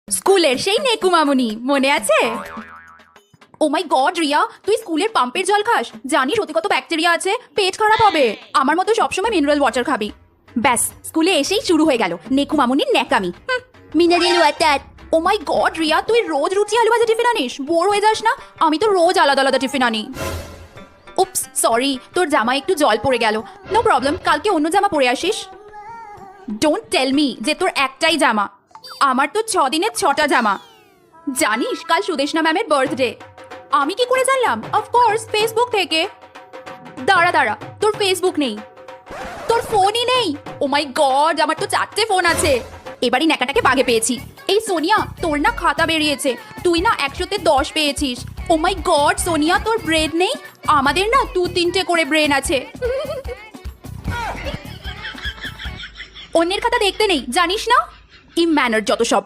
স্কুলের সেই নেকু মামুনি মনে আছে? ও মাই গড রিয়া, তুই স্কুলের পাম্পের জল খাস? জানিস ওতে কত ব্যাকটেরিয়া আছে, পেট খারাপ হবে। আমার মতো সবসময় মিনারেল ওয়াটার খাবি। ব্যাস, স্কুলে এসেই শুরু হয়ে গেল নেকু মামুনির ন্যাকামি। Mineral water. Oh my god Riya, তুই রোজ রুচি আলু ভাজা টিফিন আনিস? বোর হয়ে যাস না? আমি তো রোজ আলাদা আলাদা টিফিন আনি। উপস সরি, তোর জামায় একটু জল পড়ে গেল। নো প্রবলেম, কালকে অন্য জামা পরে আসিস। ডোন্ট টেল মি যে তোর একটাই জামা। আমার তো 6 দিনের 6টা জামা। জানিস কাল সুদেশনা ম্যামের বার্থডে। আমি কি করে জানলাম? অফকোর্স ফেসবুক থেকে। দাঁড়া দাঁড়া, তোর ফেসবুক নেই? তোর ফোনই নেই? ও মাই গড, আমার তো 4টে ফোন আছে। এবারই ন্যাকাটাকে বাগে পেয়েছি। এই সোনিয়া, তোর না খাতা বেরিয়েছে, তুই না 100তে 10 পেয়েছিস। ও মাই গড সোনিয়া, তোর ব্রেন নেই? আমাদের না 2-3টে করে ব্রেন আছে। অন্যের খাতা দেখতে নেই জানিস না? ইম্যানার যত সব।